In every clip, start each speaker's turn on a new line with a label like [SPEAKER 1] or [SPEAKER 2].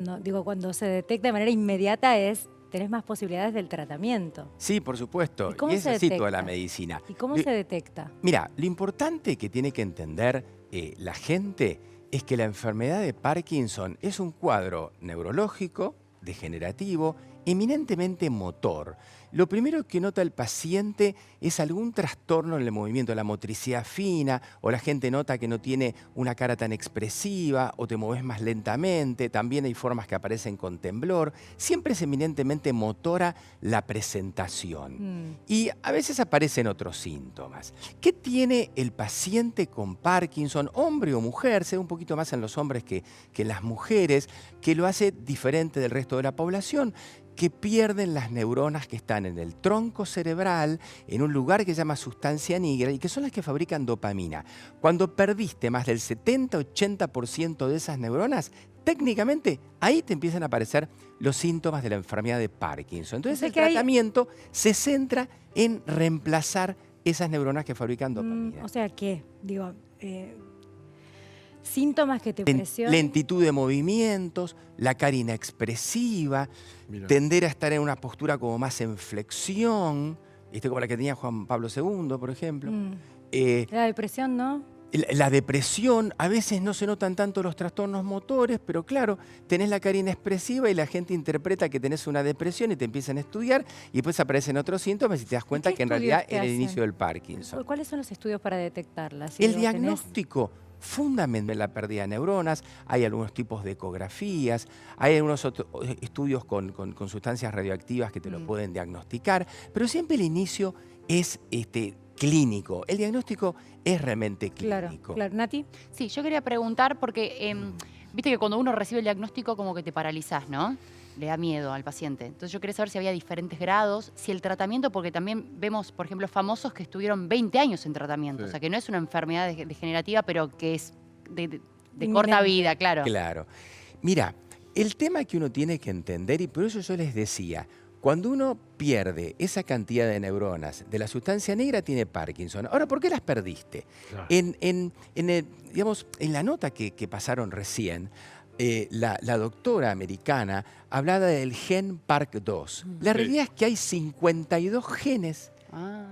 [SPEAKER 1] No, digo, cuando se detecta de manera inmediata tenés más posibilidades del tratamiento.
[SPEAKER 2] Sí, por supuesto.
[SPEAKER 1] ¿Y cómo
[SPEAKER 2] Y es
[SPEAKER 1] se
[SPEAKER 2] así toda la
[SPEAKER 1] detecta?
[SPEAKER 2] medicina.
[SPEAKER 1] ¿Y cómo se detecta?
[SPEAKER 2] Mira, lo importante que tiene que entender la gente es que la enfermedad de Parkinson es un cuadro neurológico, degenerativo, eminentemente motor. Lo primero que nota el paciente es algún trastorno en el movimiento, la motricidad fina, o la gente nota que no tiene una cara tan expresiva, o te mueves más lentamente. También hay formas que aparecen con temblor. Siempre es eminentemente motora la presentación. Y a veces aparecen otros síntomas. ¿Qué tiene el paciente con Parkinson, hombre o mujer? Se ve un poquito más en los hombres que en las mujeres, que lo hace diferente del resto de la población, que pierden las neuronas que están en el tronco cerebral, en un lugar que se llama sustancia nigra y que son las que fabrican dopamina. Cuando perdiste más del 70-80% de esas neuronas, técnicamente ahí te empiezan a aparecer los síntomas de la enfermedad de Parkinson. Entonces el tratamiento se centra en reemplazar esas neuronas que fabrican dopamina.
[SPEAKER 1] O sea, ¿qué? Digo, síntomas que te presionan.
[SPEAKER 2] Lentitud de movimientos, la cara inexpresiva, tender a estar en una postura como más en flexión, como la que tenía Juan Pablo II, por ejemplo.
[SPEAKER 1] La depresión, ¿no?
[SPEAKER 2] La depresión, a veces no se notan tanto los trastornos motores, pero claro, tenés la cara inexpresiva y la gente interpreta que tenés una depresión y te empiezan a estudiar y después aparecen otros síntomas y te das cuenta que en realidad era el inicio del Parkinson.
[SPEAKER 1] ¿Cuáles son los estudios para detectarla?
[SPEAKER 2] El diagnóstico fundamental, la pérdida de neuronas, hay algunos tipos de ecografías, hay algunos estudios con sustancias radioactivas que te lo pueden diagnosticar, pero siempre el inicio es clínico. El diagnóstico es realmente clínico.
[SPEAKER 1] Claro. ¿Nati?
[SPEAKER 3] Sí, yo quería preguntar porque viste que cuando uno recibe el diagnóstico como que te paralizás, ¿no? Le da miedo al paciente. Entonces yo quería saber si había diferentes grados, si el tratamiento, porque también vemos, por ejemplo, famosos que estuvieron 20 años en tratamiento. Sí. O sea, que no es una enfermedad degenerativa, pero que es de corta vida, claro.
[SPEAKER 2] Claro. Mira, el tema que uno tiene que entender, y por eso yo les decía, cuando uno pierde esa cantidad de neuronas de la sustancia negra, tiene Parkinson. Ahora, ¿por qué las perdiste? Claro. Digamos, en la nota que pasaron recién, la doctora americana hablaba del gen PARC2. La realidad es que hay 52 genes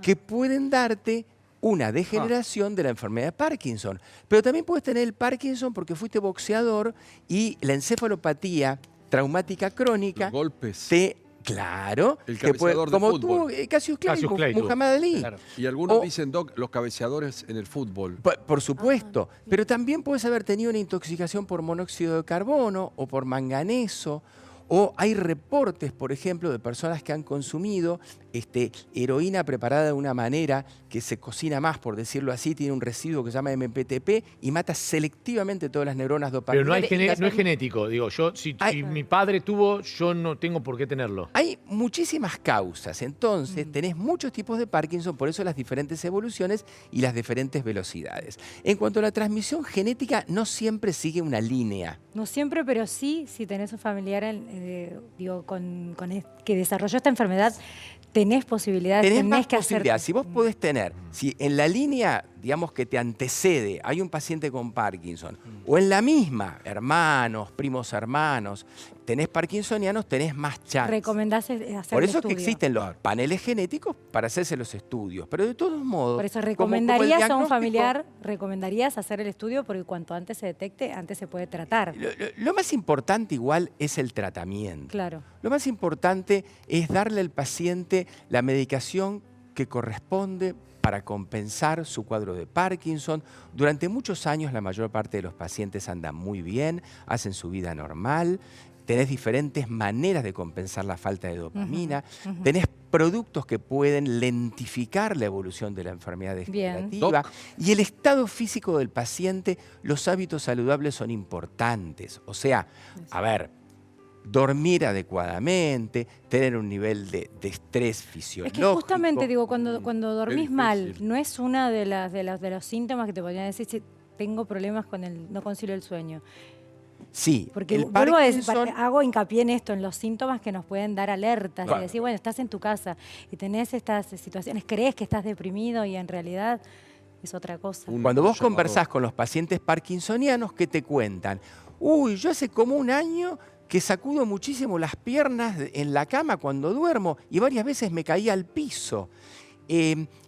[SPEAKER 2] que pueden darte una degeneración de la enfermedad de Parkinson. Pero también puedes tener el Parkinson porque fuiste boxeador y la encefalopatía traumática crónica.
[SPEAKER 4] Los golpes.
[SPEAKER 2] Claro,
[SPEAKER 4] el cabeceador de
[SPEAKER 2] como
[SPEAKER 4] fútbol.
[SPEAKER 2] tú, Cassius Clay, Muhammad Ali.
[SPEAKER 4] Claro. Y algunos dicen, Doc, los cabeceadores en el fútbol.
[SPEAKER 2] Por supuesto, pero también puedes haber tenido una intoxicación por monóxido de carbono o por manganeso. O hay reportes, por ejemplo, de personas que han consumido heroína preparada de una manera que se cocina más, por decirlo así, tiene un residuo que se llama MPTP y mata selectivamente todas las neuronas dopaminas.
[SPEAKER 5] Pero no es genético, digo, si mi padre tuvo, yo no tengo por qué tenerlo.
[SPEAKER 2] Hay muchísimas causas, entonces tenés muchos tipos de Parkinson, por eso las diferentes evoluciones y las diferentes velocidades. En cuanto a la transmisión genética, no siempre sigue una línea.
[SPEAKER 1] No siempre, pero sí, si tenés un familiar que desarrolló esta enfermedad, tenés posibilidades, tenés que hacer.
[SPEAKER 2] Si vos podés tener, si en la línea, digamos, que te antecede, hay un paciente con Parkinson, o en la misma, hermanos, primos hermanos, tenés parkinsonianos, tenés más chance.
[SPEAKER 1] Recomendás hacer
[SPEAKER 2] Por eso
[SPEAKER 1] el
[SPEAKER 2] es que existen los paneles genéticos para hacerse los estudios, pero de todos modos.
[SPEAKER 1] Por eso recomendarías a un familiar, recomendarías hacer el estudio porque cuanto antes se detecte, antes se puede tratar.
[SPEAKER 2] Lo más importante igual es el tratamiento.
[SPEAKER 1] Claro.
[SPEAKER 2] Lo más importante es darle al paciente la medicación que corresponde para compensar su cuadro de Parkinson. Durante muchos años la mayor parte de los pacientes andan muy bien, hacen su vida normal. Tenés diferentes maneras de compensar la falta de dopamina. Tenés productos que pueden lentificar la evolución de la enfermedad degenerativa. Y el estado físico del paciente, los hábitos saludables son importantes. O sea, a ver, dormir adecuadamente, tener un nivel de estrés fisiológico.
[SPEAKER 1] Es que justamente, digo, cuando dormís mal, no es una de los síntomas que te podrían decir si tengo problemas no concilio el sueño.
[SPEAKER 2] Sí,
[SPEAKER 1] porque vuelvo a decir, hago hincapié en esto, en los síntomas que nos pueden dar alertas. Claro. Y decir, bueno, estás en tu casa y tenés estas situaciones, crees que estás deprimido y en realidad es otra cosa.
[SPEAKER 2] Cuando vos conversás con los pacientes parkinsonianos, ¿qué te cuentan? Uy, yo hace como un año que sacudo muchísimo las piernas en la cama cuando duermo y varias veces me caía al piso.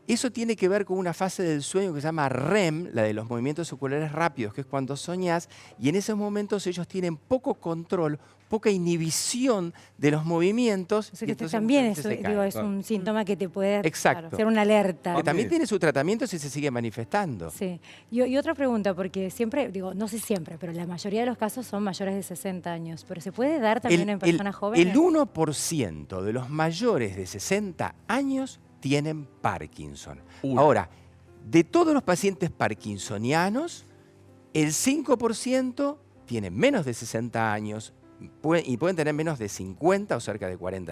[SPEAKER 2] Eso tiene que ver con una fase del sueño que se llama REM, la de los movimientos oculares rápidos, que es cuando soñás, y en esos momentos ellos tienen poco control, poca inhibición de los movimientos.
[SPEAKER 1] O sea,
[SPEAKER 2] Y
[SPEAKER 1] que
[SPEAKER 2] entonces
[SPEAKER 1] también
[SPEAKER 2] muchas veces se caen.
[SPEAKER 1] es un síntoma que te puede
[SPEAKER 2] Exacto.
[SPEAKER 1] hacer una alerta.
[SPEAKER 2] Que también tiene su tratamiento si se sigue manifestando.
[SPEAKER 1] Sí. Y otra pregunta, porque siempre, no sé siempre, pero la mayoría de los casos son mayores de 60 años. ¿Pero se puede dar también en personas jóvenes?
[SPEAKER 2] El 1% de los mayores de 60 años tienen Parkinson. Ahora, de todos los pacientes parkinsonianos, el 5% tienen menos de 60 años y pueden tener menos de 50 o cerca de 40.